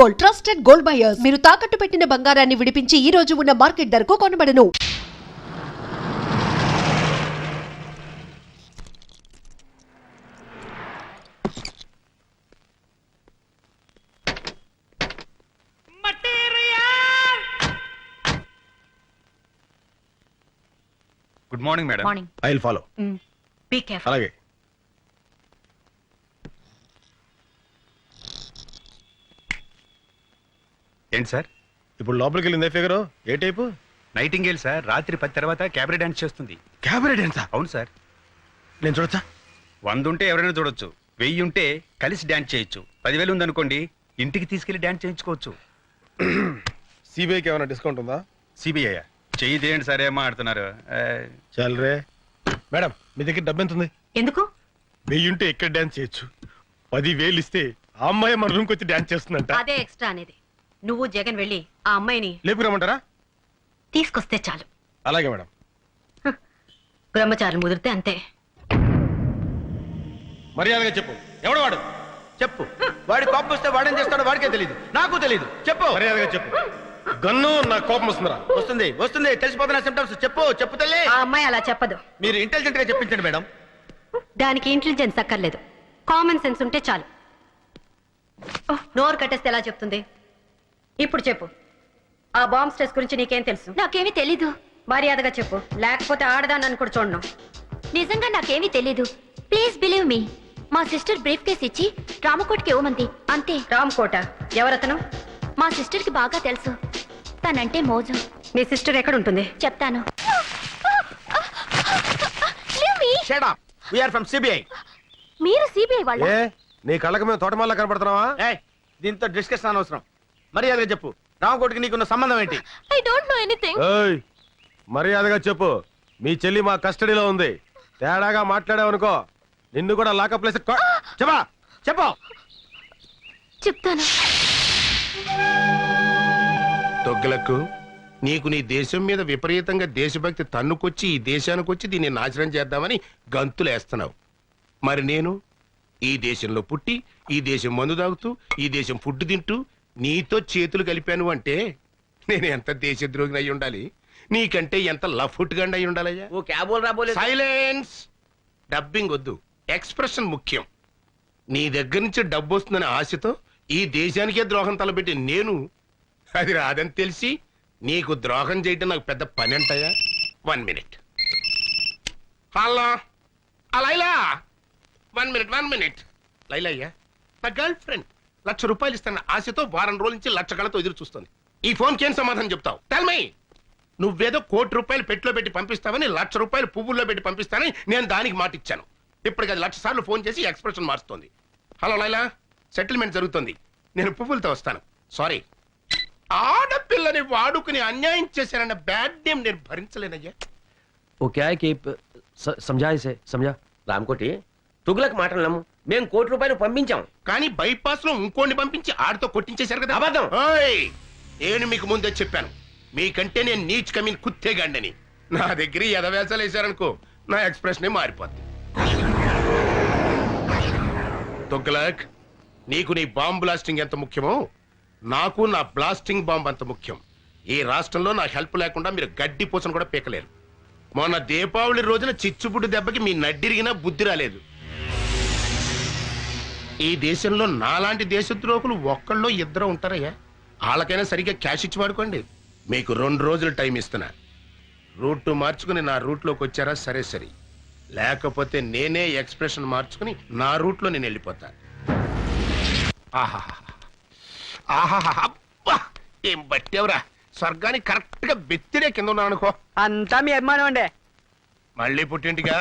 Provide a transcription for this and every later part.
Gold, trusted gold buyers. మీరు తాకట్టు పెట్టిన బంగారాన్ని విడిపించి ఈ రోజు ఉన్న మార్కెట్ ధరకు కొనబడను. Good morning madam. Morning. I will follow. Be careful. అలాగే. ఏంటి సార్? ఇప్పుడు లోపలికి వెళ్ళిందే ఫిగర్ ఏ టైపు? Nightingale sir. రాత్రి 10 తర్వాత క్యాబరే డాన్స్ చేస్తుంది. క్యాబరే డాన్సా? అవును సార్. నేను చూడొచ్చా? 100 ఉంటే ఎవరైనా చూడొచ్చు, 1000 ఉంటే కలిసి డాన్స్ చేయొచ్చు, 10,000 ఉందనుకోండి ఇంటికి తీసుకెళ్లి డాన్స్ చేయించుకోవచ్చు. సిబిఐకి ఏమైనా డిస్కౌంట్ ఉందా? సిబిఐ చెయ్యి తీయండి సార్, ఏం మాడుతున్నారు? చాలరే. మేడం మీ దగ్గర డబ్బు ఎంత ఉంది? ఎందుకు? 1000 ఉంటే ఎక్కడ డాన్స్ చేయొచ్చు, 10,000 ఇస్తే ఆ అమ్మాయి మన రూమ్కి వచ్చి డాన్స్ చేస్తుందంట. అదే ఎక్స్ట్రా అనేది. నువ్వు జగన్ వెళ్ళి ఆ అమ్మాయిని లేపుకురమ్మంటారా? తీసుకొస్తే చాలు. అలాగే మేడం. బ్రహ్మచారులు ముదిరితే అంతే. మర్యాదగా చెప్పు, ఎవడు వాడు? చెప్పు. వాడి కోపం వస్తే వాడేం చేస్తాడో వాడికే తెలియదు, నాకు తెలియదు. చెప్పు. మర్యాదగా చెప్పు. గన్ను నా కోపం వస్తుందిరా. వస్తుంది వస్తుంది, తెలిసిపోతున్న సిమ్టమ్స్. చెప్పు చెప్పు తల్లి. ఆ అమ్మాయి అలా చెప్పదు. మీరు ఇంటెలిజెంట్ గా చెప్పించండి మేడం. దానికి ఇంటెలిజెన్స్ అక్కర్లేదు, కామన్ సెన్స్ ఉంటే చాలు. నోరు కట్టేస్తే ఎలా చెప్తుంది? ఇప్పుడు చెప్పు, ఆ బాంబ్ స్ట్రెస్ గురించి నీకేం తెలుసు? నాకేమీ తెలీదు. మర్యాదగా చెప్పు, లేకపోతే ఆడదాన్ని కూడా చూడను. నిజంగా నాకేమీ తెలీదు. Please believe me. మా సిస్టర్ బ్రీఫ్ కేస్ ఇచ్చి రామకోట్కి ఇవ్వమంది అంతే. రామ్కోట ఎవరతను? మా సిస్టర్ కి బాగా తెలుసు. తనంటే మోజు. మీ సిస్టర్ ఎక్కడ ఉంటుంది? చెప్తాను. Shut up. We are from CBI. మీరు సిబిఐ వాళ్ళ? ఏ నీ కళ్ళకి మేము తోటమాల కనపడుతున్నావా? ఏయ్, దీంతో డిస్కషన్ అనవసరం. మర్యాదగా చెప్పు, రామకోటికి నీకున్న సంబంధం ఏంటి? I don't know anything. ఏయ్ మర్యాదగా చెప్పు. మీ చెల్లి మా కస్టడీలో ఉంది. తేడాగా మాట్లాడావనుకో నిన్ను కూడా లాకప్ ప్లేస్. చెప్పా చెప్పు. చెప్తాను. తొగ్గులకు నీకు నీ దేశం మీద విపరీతంగా దేశభక్తి తన్నుకొచ్చి ఈ దేశానికి వచ్చి దీన్ని నాశనం చేద్దామని గంతులేస్తున్నావు. మరి నేను ఈ దేశంలో పుట్టి ఈ దేశం మందు తాగుతూ ఈ దేశం ఫుడ్ తింటూ నీతో చేతులు కలిపాను అంటే నేను ఎంత దేశద్రోహిని అయి ఉండాలి, నీకంటే ఎంత లఫుట్గా అయి ఉండాలయ్యా. ఓ క్యాబోల్ రాబోలే. సైలెన్స్. డబ్బింగ్ వద్దు, ఎక్స్ప్రెషన్ ముఖ్యం. నీ దగ్గర నుంచి డబ్బు వస్తుందనే ఆశతో ఈ దేశానికే ద్రోహం తలపెట్టి నేను అది రాదని తెలిసి నీకు ద్రోహం చేయటం నాకు పెద్ద పని అంటాయా? 1 minute. Hello Laila, 1 minute. Laila అయ్యా, నా గర్ల్ ఫ్రెండ్ ₹1,00,000 ఇస్తాను ఆశతో వారం రోజుల నుంచి లక్ష కళతో ఎదురు చూస్తుంది. ఈ ఫోన్కి ఏం సమాధానం చెప్తావు? Tell me. నువ్వేదో ₹1,00,00,000 పెట్టులో పెట్టి పంపిస్తావని ₹1,00,000 పువ్వుల్లో పెట్టి పంపిస్తానని నేను దానికి మాట ఇచ్చాను. ఇప్పటికి అది 1,00,000 సార్లు ఫోన్ చేసి ఎక్స్ప్రెషన్ మారుస్తుంది. హలో లైలా, సెటిల్మెంట్ జరుగుతుంది, నేను పువ్వులతో వస్తాను. సారీ, ఆడపిల్లని వాడుకుని అన్యాయం చేశానన్న బ్యాడ్ నేమ్ నేను భరించలేనయ్యా. वो क्या है कि समझा इसे समझा రామకోటి తుగులకు మాటలు నమ్ము. మేము ₹1,00,00,000 పంపించాం, కానీ బైపాస్ లో ఇంకోని పంపించి ఆడితో కొట్టించేశారు కదా. అబద్ధం. ఓయ్, నేను మీకు ముందే చెప్పాను, మీకంటే నేను నీచ్ కమీన్ కుత్తేగాండని. నా దగ్గర ఎదవేసాలు వేశారనుకో నా ఎక్స్ప్రెషన్ మారిపోద్ది. తొగ్గులక్, నీకు నీ బాంబ్ బ్లాస్టింగ్ ఎంత ముఖ్యమో నాకు నా బ్లాస్టింగ్ బాంబ్ అంత ముఖ్యం. ఈ రాష్ట్రంలో నా హెల్ప్ లేకుండా మీరు గడ్డి పూసను కూడా పీకలేరు. మొన్న దీపావళి రోజున చిచ్చుబుడ్డి దెబ్బకి మీ నడ్డిరిగినా బుద్ధి రాలేదు. ఈ దేశంలో నాలాంటి దేశద్రోహులు ఒక్కళ్ళో ఇద్దరు ఉంటారయ్యా. వాళ్ళకైనా సరిగ్గా క్యాష్ ఇచ్చి వాడుకోండి. మీకు 2 రోజులు టైం ఇస్తున్నా. రూట్ మార్చుకుని నా రూట్లోకి వచ్చారా సరే సరే, లేకపోతే నేనే ఎక్స్ప్రెషన్ మార్చుకుని నా రూట్లో నేను వెళ్ళిపోతా. అబ్బా, ఏం బట్టేవరా, స్వర్గానికి కరెక్ట్ గా బెత్తిడే కింద ఉన్నాను అనుకో. అంతా మీ అభిమానం అండి. మళ్ళీ పుట్టింటిగా?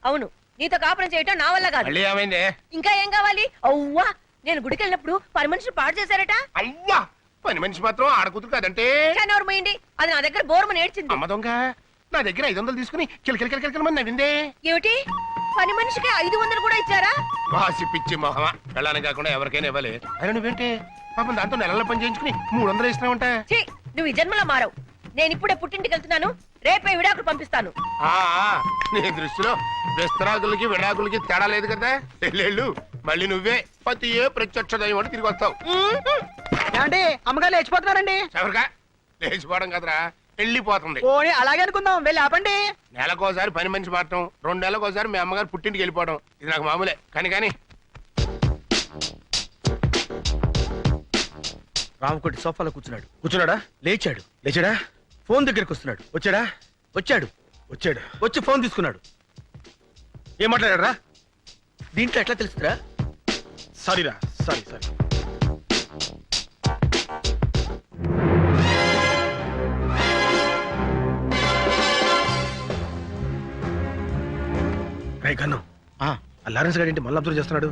అవును, నీతో కాపురం చేయటం నా వల్ల కాదు. మళ్ళీ ఏమైంది? ఇంకా ఏం కావాలి? అవ్వా, నేను గుడికి వెళ్ళినప్పుడు పని మనుషులు పాడు చేశారట. అవ్వా, పని మనిషి మాత్రం ఆడకూతురు కాదంటే. ఎవరు పోయింది? అది నా దగ్గర బోర్మని ఏడ్చింది. అమ్మ దొంగ, నా దగ్గర 500 తీసుకుని కిలకిలకిలకిలమని నవ్విందే. ఏమిటి, పని మనిషికి 500 కూడా ఇచ్చారా? వాసి పిచ్చి మొహమా, వెళ్ళాలని కాకుండా ఎవరికైనా ఇవ్వాలి. అయినా నువ్వేంటే పాపం దాంతో నెలల పని చేయించుకుని 300 ఇస్తున్నావంట. ఛీ, నువ్వు ఈ జన్మలో మారవు. నేను ఇప్పుడే పుట్టింటికి వెళ్తున్నాను, రేపే విడాకులు పంపిస్తాను. నీ దృష్టిలో విస్తరాకులకి విడాకులకి తేడా లేదు కదా. వెళ్ళు, మళ్ళీ నువ్వే పతియే ప్రత్యక్ష దైవం తిరిగి వస్తావు. ఏమండి అమ్మగారు లేచిపోతున్నారండి. ఎవరికా లేచిపోవడం కదరా, వెళ్ళిపోతుంది. పోనీ అలాగే అనుకుందాం, వెళ్ళి ఆపండి. నెలకోసారి పని మనిషి మారటం, 2 నెలలకోసారి మీ అమ్మగారు పుట్టింటికి వెళ్ళిపోవడం, ఇది నాకు మామూలే. కానీ రామకోటి సోఫాలో కూర్చున్నాడు. కూర్చున్నాడా? లేచాడు. లేచాడా? ఫోన్ దగ్గరికి వస్తున్నాడు. వచ్చాడా? వచ్చాడు. వచ్చాడు. వచ్చి ఫోన్ తీసుకున్నాడు. ఏం మాట్లాడారా? దీంట్లో ఎట్లా తెలుస్తుందిరా? సారీరా, సారీ. రే కన్ను, ఆ లారెన్స్ గారు ఏంటి మళ్ళీ అబ్జర్వ్ చేస్తున్నాడు?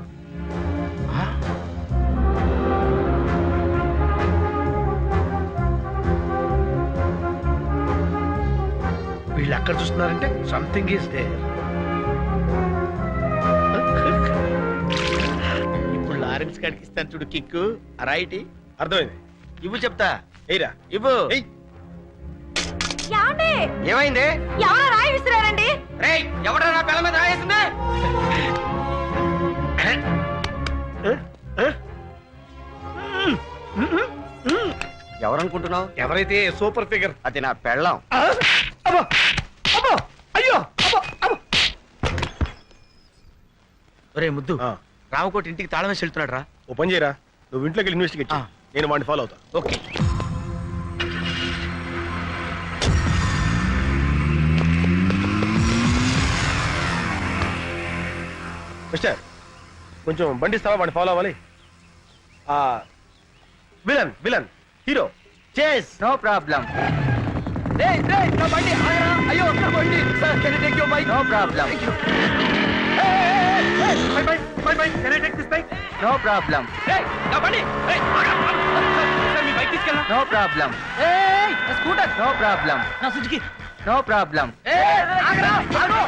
వీళ్ళు అక్కడ చూస్తున్నారంటే సంథింగ్ ఈస్ దేర్. ఇప్పుడు లారెన్స్ గారికి ఇస్తాను చూడు కిక్కు. రైట్ అర్థమైంది. ఇవ్వు చెప్తా. ఏరా ఇవ్వు. ఏయ్. ఏమైంది? ఎవరో రాయి విసిరారండి. రేయ్, ఎవడరా నా పిల్ల మీద రాయేసింది? ఎవరనుకుంటున్నావు? ఎవరైతే సూపర్ ఫిగర్. అది నా పెళ్ళం. ఒరే ముద్దు, రామకోటి ఇంటికి తాళం వేసి వెళ్తున్నాడు రా. ఓ పని చేయరా, నువ్వు ఇంట్లోకి వెళ్ళి ఇన్వెస్టిగేట్ చెయ్. నేను వాడిని ఫాలో అవుతా. ఓకే. మిస్టర్, కొంచెం బండిస్తావా? వాడిని ఫాలో అవ్వాలి. Villain hero chase no problem. రేయ్ రేయ్, నా బండి ఆగరా. అయ్యో నా బండి. Sir can you take your bike? No problem. Bye can I take this bike? No problem. రేయ్ నా బండి. రేయ్ ఆగరా. సర్ మీ బైక్ తీసుకెళ్ళనా? No problem. ఏయ్ నా స్కూటర్. No problem. నా సుజుకి. No problem. ఏయ్ ఆగరా. ఆగు.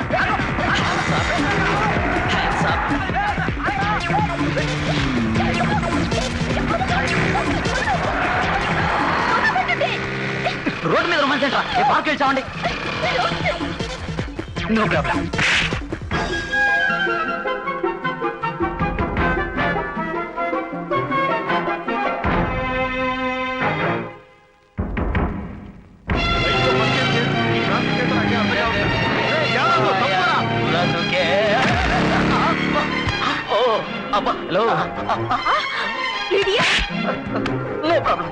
రోడ్డు మీద రొమాన్స్ ఏంట్రా? పార్క్ వెళ్ళామండి. No problem. Hello. No problem.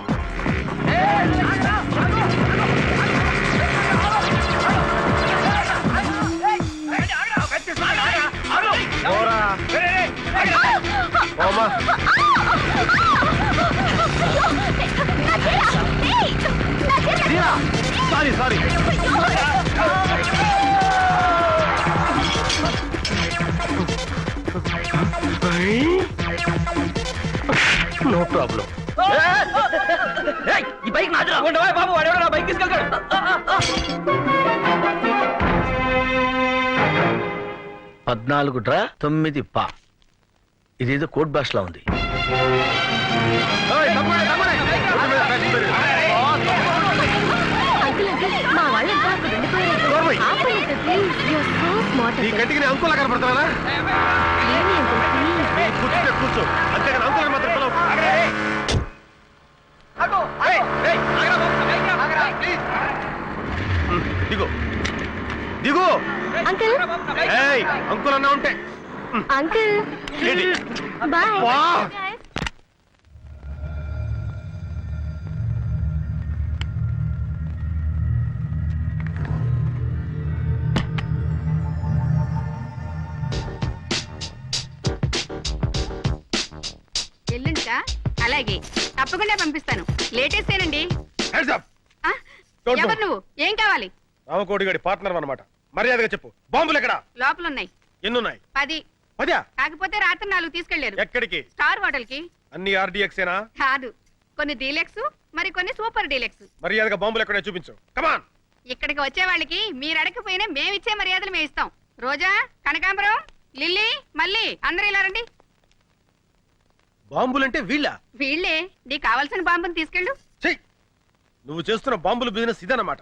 Sorry. No problem. ఈ బైక్ నాదిరా. ఉండవా బాబు, వాడెవడో నా బైక్ తీసుకెళ్తాడు. 14 పా. ఇదేదో కోడ్ భాషలా ఉంది. మా వాళ్ళంతా అక్కడ ఉండిపోయారు. ఆపండి uncle, please. You are so smart. ఈ కంటికి నేను అంకుల్లా కనపడతానా? ఏమి అంకుల్, ప్లీజ్. కూర్చో. అంతేగాని అంకుల్ మాత్రం పిలవకు. దిగు. అంకుల్, ఏయ్, అంకుల్ అన్నా ఉంటే అంకుల్ ఏంటి? బాయ్. వా. ఎల్లుంటా? అలాగే, తప్పకుండా పంపిస్తాను. లేటెస్టేనండి. Hands up. Don't ఎవరు move. నువ్వు? ఏం కావాలి? రామకోటి గడి పార్ట్నర్ అన్నమాట. మర్యాదగా చెప్పు. బాంబులు ఎక్కడ? లోపలున్నాయి. ఎన్నున్నాయి? 10. 10? కాకపోతే రాత్రి 4 తీసుకెళ్లారు. ఎక్కడికి? స్టార్ హోటల్ కి. అన్ని ఆర్డీఎక్సేనా? కాదు, కొన్ని డీలక్స్, మరి కొన్ని సూపర్ డీలక్స్. మర్యాదగా బాంబులు ఎక్కడ చూపించు. కమాన్. ఇక్కడికి వచ్చే వాళ్ళకి మీరు అడగకపోయినా మేమిచ్చే మర్యాదలు మేము ఇస్తాం. రోజా, కనకాంబరం, లిల్లీ, మళ్ళీ అందరూ ఇలా రండి. బాంబులంటే వీళ్ళ? వీళ్ళే. నీకు కావాల్సిన బాంబుని తీసుకెళ్ళు. చెయ్. నువ్వు చేస్తున్న బాంబుల బిజినెస్ ఇదన్నమాట.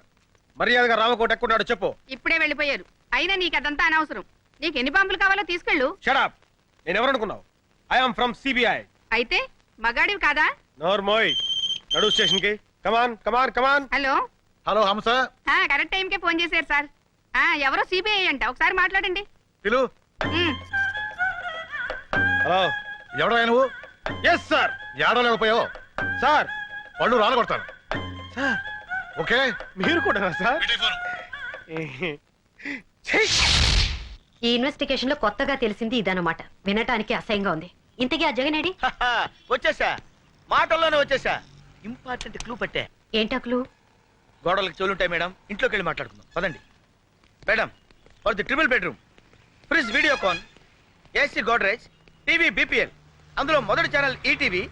మర్యాదగా రామకోట ఎక్కడున్నాడో చెప్పు. ఇప్పుడే వెళ్ళిపోయారు. అయినా నీకు అదంతా అనవసరం. నీకు ఎన్ని బాంబులు కావాలో తీసుకెళ్ళు. Shut up. నేను ఎవరనుకున్నావు? I am from CBI. అయితే మగాడివి కాదా? నోర్మోయ్. నడు స్టేషన్ కి. Come on come on come on. Hello hello Hamsa. Correct టైంకే ఫోన్ చేశారు సార్. ఎవరో సిబిఐ అంట, ఒకసారి మాట్లాడండి. పిలు. ఉమ్, హలో ఎవడో నువ్వు? Yes sir. ఏడలేకపోయావు సార్, పళ్ళు రాలగొడతాను సార్. ఓకే, మీరు కూడా సార్. ఈ ఇన్వెస్టిగేషన్ లో కొత్తగా తెలిసింది ఇదన్నమాట. వినటానికి అసహ్యంగా ఉంది. ఇంతకీ ఆ జగనేడి? వచ్చేసా, మాటల్లోనే వచ్చేసా. ఇంపార్టెంట్ క్లూ పట్టే. ఏంటా క్లూ? గోడలకు చెవులుంటాయి మేడం, ఇంట్లోకి వెళ్ళి మాట్లాడుకుందాం పదండి. Madam, for the triple bedroom, fridge Videocon, AC Godrej, TV BPL. అందులో మొదటి ఛానల్ ఈటీవీ,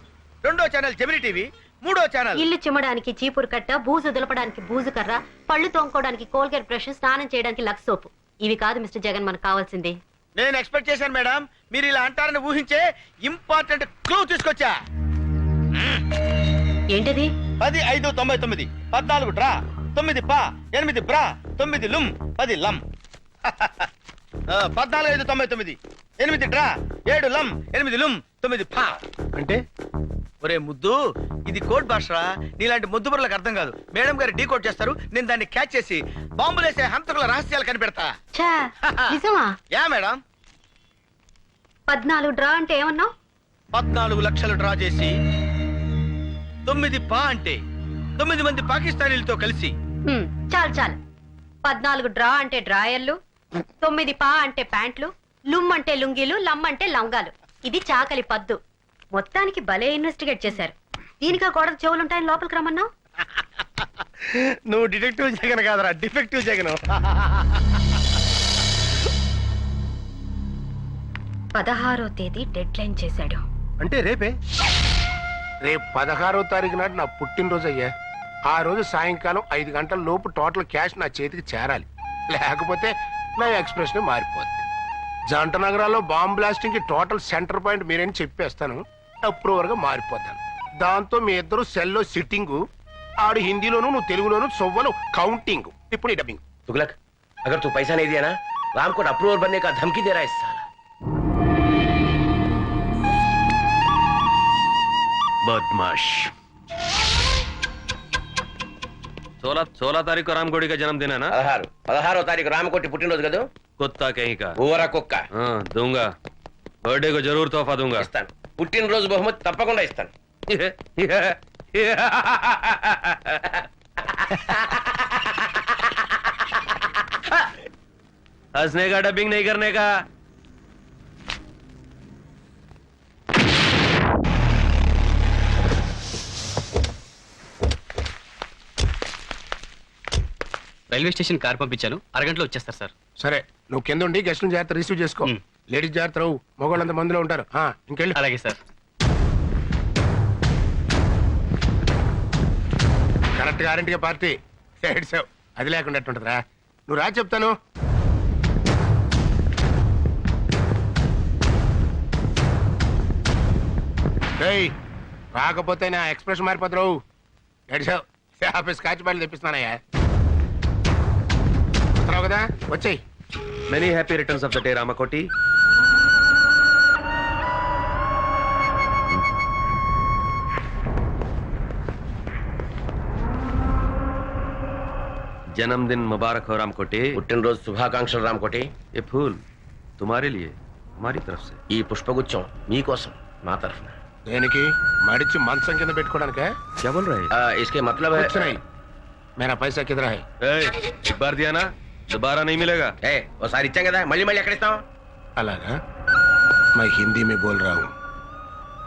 రెండో ఛానల్ జెమిని టీవీ, మూడో ఛానల్. ఇల్లు చిమ్మడానికి చీపురు కట్ట, బూజు దులపడానికి బూజు కర్ర, పళ్ళు తోముకోవడానికి కోల్గేట్ బ్రష్, స్నానం చేయడానికి లక్స్ సోపు. ఇవి కాదు మిస్టర్ జగన్ మనకు కావాల్సింది. నేను ఎక్స్పెక్ట్ చేశాను మేడం, మీరు ఇలా అంటారని ఊహించే ఇంపార్టెంట్ క్లూ తీసుకొచ్చా. ఏంటది? 10, 5, 99, 14 డ్రా, 9 పా, 8 బ్రా, 9 లుమ్, 10 లమ్. 14, 5, 99, 8 డ్రా, 7 లమ్, 8 లుమ్, 9 పా. అంటే ఒరే ముద్దు, ఇది కోడ్ భాషరా. నీలాంటి ముద్దు బుర్రలకు అర్థం కాదు. మేడం గారు డీ కోడ్ చేస్తారు, నేను దాన్ని క్యాచ్ చేసి బాంబులేసే హంతకుల రహస్యాలు కనిపెడతా. ఛా, నిజమా? Yeah madam. 14 డ్రా అంటే ఏమన్నావు? 14 లక్షలు డ్రా చేసి 9 పా అంటే 9 మంది పాకిస్తానీలతో కలిసి. చాలు చాలు. 14 డ్రా అంటే డ్రాయర్లు, 9 పా అంటే ప్యాంట్లు, లుమ్ అంటే లుంగీలు, లమ్ అంటే లంగాలు. ఇది చాకలి పద్దు. మొత్తానికి భలే ఇన్వెస్టిగేట్ చేశారు. దీనికా గోడకు చెవులుంటాయని లోపలికి రమ్మన్నావు? నువ్వు డిటెక్టివ్ జగన్ కాదరా, డిఫెక్టివ్ జగన్. 16వ తేదీ డెడ్ లైన్ చేశాడు. అంటే రేపే? రేపు 16వ తారీఖు నాడు నా పుట్టినరోజు అయ్యా. ఆ రోజు సాయంకాలం 5 గంటల లోపు టోటల్ క్యాష్ నా చేతికి చేరాలి. లేకపోతే నా ఎక్స్ప్రెషన్ మారిపోద్ది. జంట నగరాల్లో బాంబ్ బ్లాస్టింగ్ కి టోటల్ సెంటర్ పాయింట్ మీరేని చెప్పేస్తాను. అప్రూవర్ గా మారిపోతాను. దాంతో మీ ఇద్దరు సెల్లో సిట్టింగ్, ఆడు హిందీలోను నువ్వు తెలుగులోను సొవ్వలు కౌంటింగ్. ఇప్పుడు ఈ డబ్బింగ్. तुगलक, अगर तू पैसा नहीं दिया ना, राम को अप्रूवर बनने का धमकी दे रहा है इस साला. बदमाश. 16 तारीख को रामगोड़ी का जन्मदिन है ना? 16వ తారీఖు రామకోటి పుట్టినరోజు కదా. कुत्ता कहीं का. ఊరా కుక్క. हाँ दूंगा, बर्थडे को जरूर तोहफा दूंगा. ఇస్తాను, పుట్టినరోజు బహుమతి తప్పకుండా ఇస్తాను. हंसने का, डबिंग नहीं करने का. రైల్వే స్టేషన్ కార్ పంపించాను, అరగంటలో వచ్చేస్తారు సార్. సరే, నువ్వు కింద ఉండి గెస్ట్లను జాగ్రత్త రిసీవ్ చేసుకో. లేడీస్ జాగ్రత్త రావు, మగవాళ్ళంత మందిలో ఉంటారు. ఇంకెళ్ళి. అలాగే సార్. కరెక్ట్ గ్యారెంటీగా పార్టీ ఏడ్చావు. అది లేకుండా ఎట్టుంటదిరా. నువ్వు రా చెప్తాను. రాకపోతే నా ఎక్స్ప్రెషన్ మారిపోతావు. ఏడ్చావు. ఆఫీస్ కాచి బయలు తెప్పిస్తున్నానయ్యా. వస్తున్నావు కదా, వచ్చేయి. Many happy returns of the day, Ramakoti. जन्मदिन मुबारक हो रामकोटी. పుట్టినరోజు శుభాకాంక్షలు రామకోటి. ये फूल तुम्हारे लिए, हमारी तरफ से. ఈ పుష్పగుచ్చం మీకోసం మా తరఫున. దేనికి? మడిచి మంచం కింద పెట్టుకోవడానికే? क्या बोल रहे हैं? इसके मतलब है. कुछ नहीं, मेरा पैसा किधर है? एक बार दिया ना, दोबारा नहीं मिलेगा. ఓసారి ఇచ్చాం కదా, మళ్ళీ మళ్ళీ ఎక్కడ ఇస్తాం? అలాగా? मैं हिंदी में बोल रहा हूँ.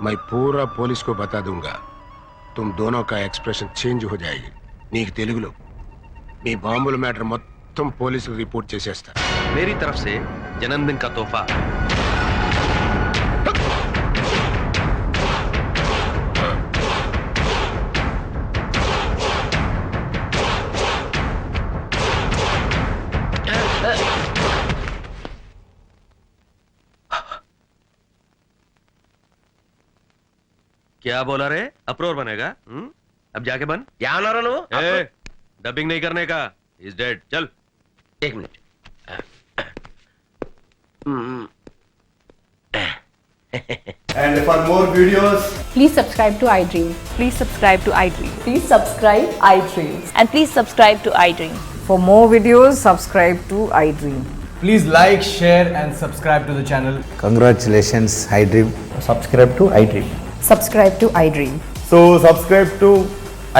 मैं पूरा पुलिस को बता दूंगा. तुम दोनों का एक्सप्रेशन चेंज हो जाएगी. నీకు తెలుగులో మీ బాంబుల మ్యాటర్ మొత్తం పోలీసులు రిపోర్ట్ చేసేస్తా. मेरी तरफ से जन्मदिन का तोहफा. क्या बोला रे? अप्रूवर बनेगा? अब जाके बन. ఏమన్నారో నువ్వు? डबिंग नहीं करने का. Is dead. चल. एक minute. And for more videos, Please subscribe to iDream. Please subscribe to iDream. Please subscribe iDream. And please subscribe to iDream. For more videos, subscribe to iDream. please like, share, and subscribe to the channel. Congratulations, iDream. Subscribe to iDream. Subscribe to iDream. So subscribe to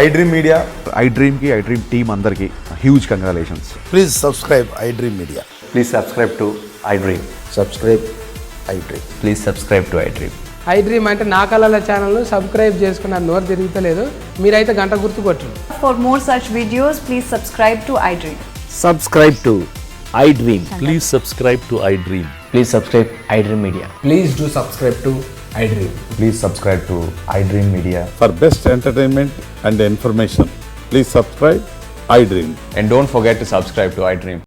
iDream Media. iDream ki iDream team అందరికి huge congratulations. Please subscribe iDream Media. Please subscribe to iDream. Subscribe iDream. Please subscribe to iDream. iDream అంటే నా కళల channel subscribe చేసుకున్న నోరు తిరుగుతలేదు మీరైతే గంట గుర్తు కొట్టండి. For more such videos, please subscribe to iDream. Subscribe to iDream. Please subscribe to iDream. Please subscribe iDream Media. Please do subscribe to iDream. Please subscribe to iDream Media. For best entertainment and information, please subscribe iDream. And don't forget to subscribe to iDream.